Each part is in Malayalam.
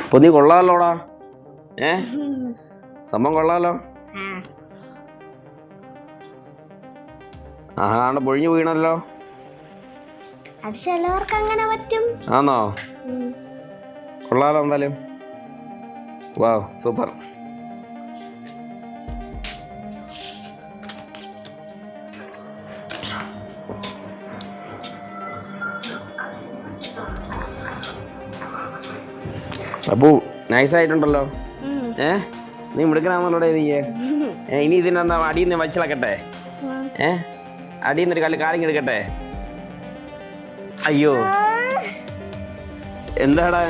ഇപ്പൊ നീ കൊള്ളാമല്ലോടാ. സംഭവം കൊള്ളാലോ. ആഹാണ്ട് പൊഴിഞ്ഞു വീണല്ലോ. അങ്ങനെ പറ്റും. ആന്നോ? കൊള്ളാലോ എന്തായാലും. വാവ്, സൂപ്പർ. അപ്പോ നൈസായിട്ടുണ്ടല്ലോ. നീ മിടുക്കനാന്നല്ലോടെ നീ. ഇനി ഇതിനെന്താ അടിയിൽ നിന്ന് വച്ചിളക്കട്ടെ? അടിയിൽ നിന്നൊരു കാര്യം എടുക്കട്ടെ? അയ്യോ, എന്താടാ?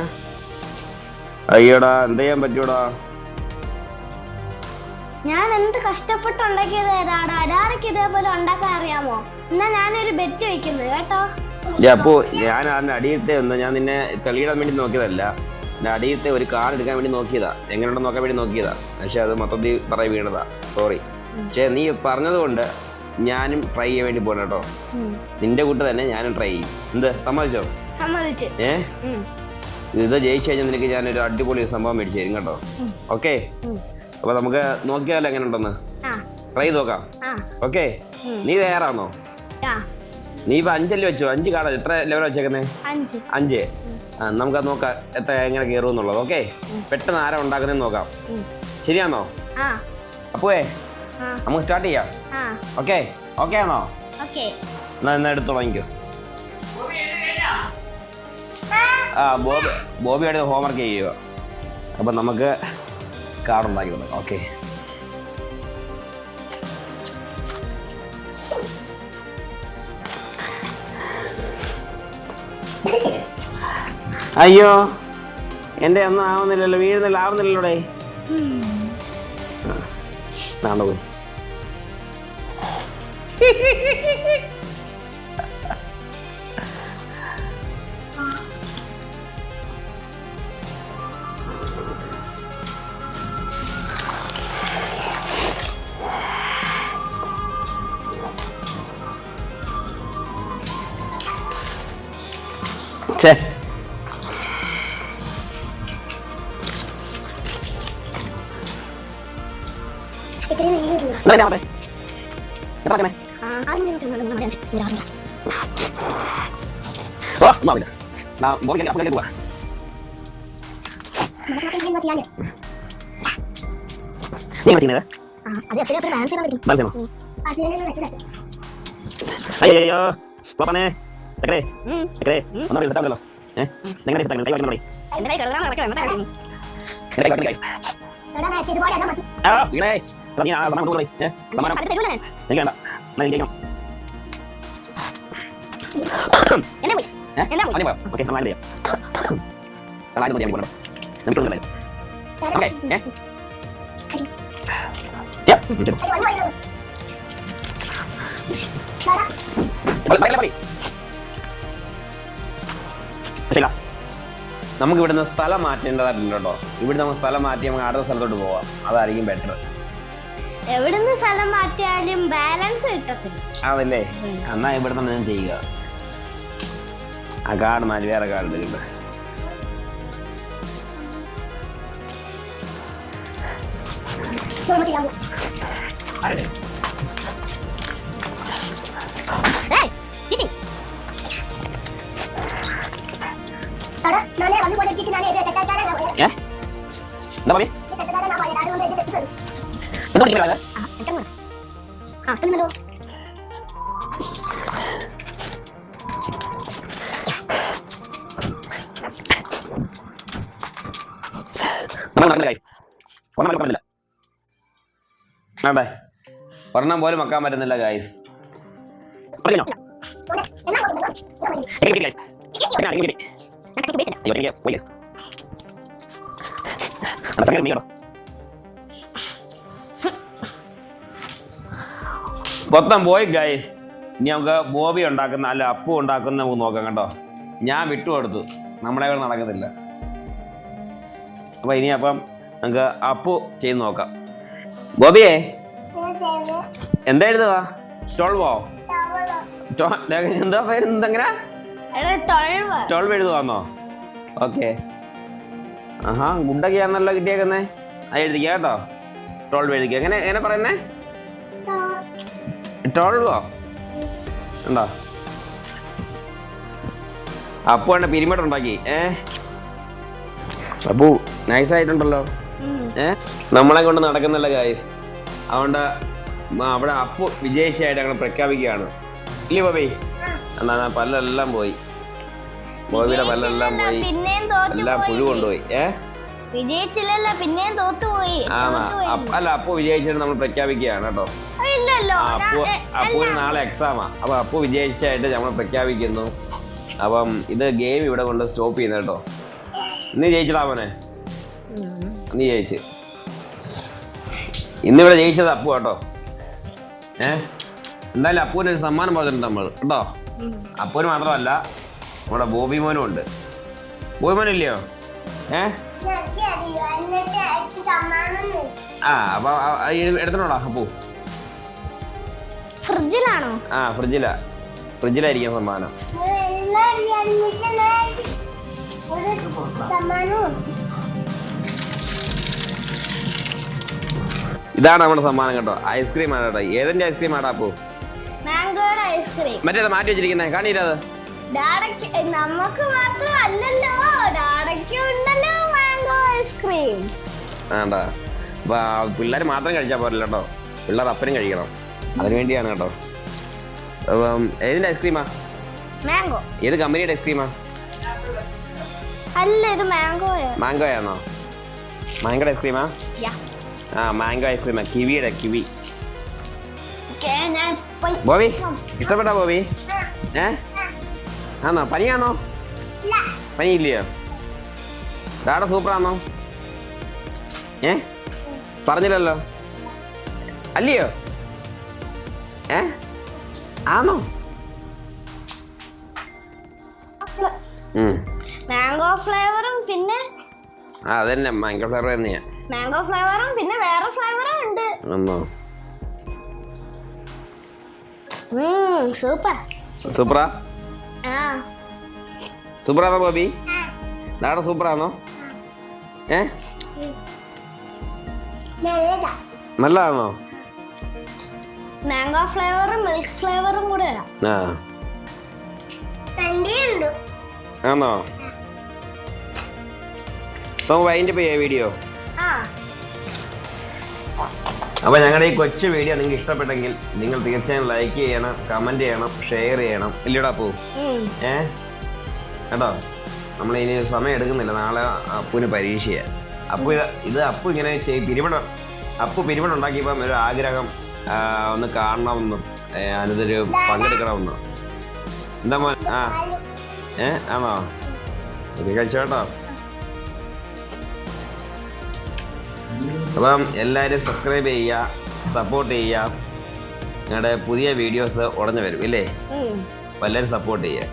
അയ്യോടാ, എന്ത് ചെയ്യാൻ പറ്റൂടാ? ഞാൻ എന്ത് കഷ്ടപ്പെട്ടുണ്ടാക്കിയതാടാ. ആരാർക്ക് ഇതേപോലെ ഉണ്ടാക്കാൻ അറിയാമോ? എന്നാ ഞാനൊരു ബെറ്റ് വെക്കുന്നത് കേട്ടോ. അപ്പോ ഞാൻ അതിന്റെ അടിയത്തെ ഞാൻ നിന്നെ തെളിയിടാൻ വേണ്ടി നോക്കിയതല്ല. എൻ്റെ അടിയത്തെ ഒരു കാർഡ് എടുക്കാൻ വേണ്ടി നോക്കിയതാ, എങ്ങനെയുണ്ടെന്ന് നോക്കാൻ വേണ്ടി നോക്കിയതാ. പക്ഷെ അത് മൊത്തത്തിൽ പറയി വീണതാ, സോറി. പക്ഷെ നീ പറഞ്ഞത് കൊണ്ട് ഞാനും ട്രൈ ചെയ്യാൻ വേണ്ടി പോകണം കേട്ടോ. നിന്റെ കൂട്ട് തന്നെ ഞാനും ട്രൈ ചെയ്യും. എന്ത്, സമ്മതിച്ചോ? സമ്മതിച്ചു. ഇത് ജയിച്ചു കഴിഞ്ഞാൽ നിനക്ക് ഞാനൊരു അടിപൊളി സംഭവം മേടിച്ചു തരും കേട്ടോ. ഓക്കെ, അപ്പൊ നമുക്ക് നോക്കിയാലോ എങ്ങനെ ഉണ്ടെന്ന് ട്രൈ ചെയ്ത് നോക്കാം. ഓക്കെ, നീ തയ്യാറാണോ? നീ ഇപ്പൊ 5 വെച്ചോ. 5 കാർഡ് എത്ര ലെവൽ വെച്ചേക്കുന്നേ? 5. നമുക്കത് നോക്കാം എത്ര എങ്ങനെ കയറും എന്നുള്ളത്. ഓക്കെ, പെട്ടെന്ന് ആരാ ഉണ്ടാക്കുന്നതെന്ന് നോക്കാം. ശരിയാണോ? അപ്പോഴേ നമുക്ക് സ്റ്റാർട്ട് ചെയ്യാം. ഓക്കെ, ഓക്കെ ആണോ? എന്നാ എടുത്ത് തുടങ്ങിക്കോ. ബോബിയുടെ ഹോംവർക്ക് ചെയ്യുക. അപ്പം നമുക്ക് കാർഡ് ഉണ്ടാക്കി കൊടുക്കാം. ഓക്കെ, അയ്യോ, എൻ്റെ ഒന്നും ആവുന്നില്ലല്ലോ, വീഴുന്നില്ല, ആവുന്നില്ലല്ലോടെ. പോയി. ഛേ, അയ്യോ പാപ്പനെ, ചക്കരേ ചക്കരേ ഒന്നും സെറ്റാവില്ലല്ലോ. നമുക്ക് ഇവിടുന്ന് സ്ഥലം മാറ്റേണ്ടതായിട്ടുണ്ട് കേട്ടോ. ഇവിടെ നമുക്ക് സ്ഥലം മാറ്റി നമുക്ക് അടുത്ത സ്ഥലത്തോട്ട് പോവാം, അതായിരിക്കും ബെറ്റർ. എവിടുന്ന് സ്ഥലം മാറ്റിയാലും ബാലൻസ് കിട്ടത്തില്ല. അതല്ലേ, എന്നാ ഇവിടെ തന്നെ ഞാൻ ചെയ്യുക. ആ കാർഡ് മാറ്റി വേറെ കാർഡ് എടുക്കട്ടെ. ഒരെണ്ണം പോലും വെക്കാൻ പറ്റുന്നില്ല ഗൈസ്. മൊത്തം പോയി ഗൈസ്. ഇനി നമുക്ക് ബോബി ഉണ്ടാക്കുന്ന അല്ല അപ്പു ഉണ്ടാക്കുന്ന നമുക്ക് നോക്കാം കേട്ടോ. ഞാൻ വിട്ടുകൊടുത്തു, നമ്മളെ നടക്കുന്നില്ല. അപ്പൊ ഇനി അപ്പം നമുക്ക് അപ്പു ചെയ്ത് നോക്കാം. ബോബിയെ എന്താ എഴുതുവാ? 12 എന്താ പേര്? എന്തെങ്ങനെ 12 എഴുതുവാന്നോ? ഓക്കെ, ആഹാ ഗുഡൊക്കെയാണല്ലോ കിട്ടിയേക്കുന്നേ. അത് എഴുതിക്കുക കേട്ടോ. 12 എഴുതിക്കുക. എങ്ങനെ പറയുന്നേ? 12 ഉണ്ടോ? അപ്പു വേണ്ട പിരിമിഡ് ഉണ്ടാക്കി. അപ്പു നൈസായിട്ടുണ്ടല്ലോ. നമ്മളെ കൊണ്ട് നടക്കുന്നില്ല ഗായ്സ്. അതുകൊണ്ട് അവിടെ അപ്പു വിജയിച്ചായിട്ട് അങ്ങനെ പ്രഖ്യാപിക്കുകയാണ്. ഇല്ലേ ബോബി? എന്നാ പല്ലെല്ലാം പോയി. ബോബിയുടെ പല്ലെല്ലാം പോയി. എല്ലാം പുഴു കൊണ്ടുപോയി. വിജയിച്ചില്ലല്ലോ, പിന്നെയും തോത്തുപോയി. അല്ല അപ്പു വിജയിച്ചിട്ട് നമ്മൾ പ്രഖ്യാപിക്കുകയാണ് കേട്ടോ. അപ്പുവിന് നാളെ എക്സാമാ. അപ്പൊ അപ്പു വിജയിച്ചായിട്ട് നമ്മൾ പ്രഖ്യാപിക്കുന്നു. അപ്പം ഇത് ഗെയിം ഇവിടെ കൊണ്ട് സ്റ്റോപ്പ് ചെയ്യുന്നത് കേട്ടോ. നീ ജയിച്ചടാ മോനെ. നീ ജയിച്ച്. ഇന്നിവിടെ ജയിച്ചത് അപ്പു കേട്ടോ. എന്തായാലും അപ്പുവിന് ഒരു സമ്മാനം പറഞ്ഞിട്ടുണ്ട് നമ്മൾ കേട്ടോ. അപ്പുവിന് മാത്രമല്ല നമ്മുടെ ബോബി മോനും ഉണ്ട്. ബോബി മോനും ഇല്ലയോ? അപ്പൊ എടുത്തോടാ അപ്പു. ഫ്രിഡ്ജിലാണോ? ഫ്രിഡ്ജിലായിരിക്കും സമ്മാനം. ഇതാണ് നമ്മുടെ സമ്മാനം കേട്ടോ. ഐസ്ക്രീം ആണ് കേട്ടോ. ഏതിന്റെ ഐസ്ക്രീം ആടാ അപ്പു? മാംഗോയുടെ ഐസ്ക്രീം. മറ്റേത് മാറ്റി വെച്ചിരിക്കുന്നേ കാണിയില്ലത്. നമുക്ക് മാത്രമല്ലല്ലോ, ഉണ്ടല്ലോ മാംഗോ ഐസ്ക്രീം. ആണ്ടാ. അപ്പൊ പിള്ളേർ മാത്രം കഴിച്ചാൽ പോരല്ലോ കേട്ടോ. പിള്ളേർ അപ്പനും കഴിക്കണം. അതിനു വേണ്ടിയാണ് കേട്ടോ. അപ്പം ഏതിന്റെ ഐസ്ക്രീമാ? മാംഗോ. ഏത് കമ്പനിയുടെ ഐസ്ക്രീമാ? അല്ല, ഇത് മാംഗോയാണോ? മാംഗോയുടെ ഐസ്ക്രീമാ? മാംഗോ ഐസ്ക്രീമാ. കിവിയുടെ കിവി. ബോബി ഇഷ്ടപ്പെട്ടോ ബോബി? ആണോ? പനിയാണോ? പനിയില്ലയോ? ഡാഡ സൂപ്പറാണോ? പറഞ്ഞില്ലല്ലോ. അല്ലയോ? ആണോ? മാംഗോ ഫ്ലേവറും പിന്നെ അതന്നെ മാംഗോ ഫ്ലേവർ തന്നെയാ. മാംഗോ ഫ്ലേവറും പിന്നെ വേറെ ഫ്ലേവറും ഉണ്ട്. സൂപ്പറാ? സൂപ്പറാണോ ബോബി? ഡാഡ സൂപ്പറാണോ? നല്ലതാണോ? മാംഗോ ഫ്ലേവറും മിൽക്ക് ഫ്ലേവറും കൂടെ ആണോ? വൈൻഡ് അപ്പ് ചെയ്യാം വീഡിയോ. അപ്പൊ ഞങ്ങളുടെ ഈ കൊച്ചു വീഡിയോ നിങ്ങൾക്ക് ഇഷ്ടപ്പെട്ടെങ്കിൽ നിങ്ങൾ തീർച്ചയായും ലൈക്ക് ചെയ്യണം, കമന്റ് ചെയ്യണം, ഷെയർ ചെയ്യണം. ഇല്ലടാ അപ്പു? കേട്ടോ. നമ്മൾ ഇനി സമയം എടുക്കുന്നില്ല. നാളെ അപ്പുവിന് പരീക്ഷയാ. അപ്പു ഇങ്ങനെ അപ്പു പിരിമിഡ് ഉണ്ടാക്കിയപ്പം ഒരു ആഗ്രഹം ഒന്ന് കാണണമെന്നും അതിനൊരു പങ്കെടുക്കണമെന്നും. എന്താ മോൻ? ആണോ? ഇത് കഴിച്ചോ കേട്ടോ. അപ്പം എല്ലാവരും സബ്സ്ക്രൈബ് ചെയ്യുക, സപ്പോർട്ട് ചെയ്യുക. ഞങ്ങളുടെ പുതിയ വീഡിയോസ് ഉടനെ വരും ഇല്ലേ? അപ്പം എല്ലാവരും സപ്പോർട്ട് ചെയ്യുക.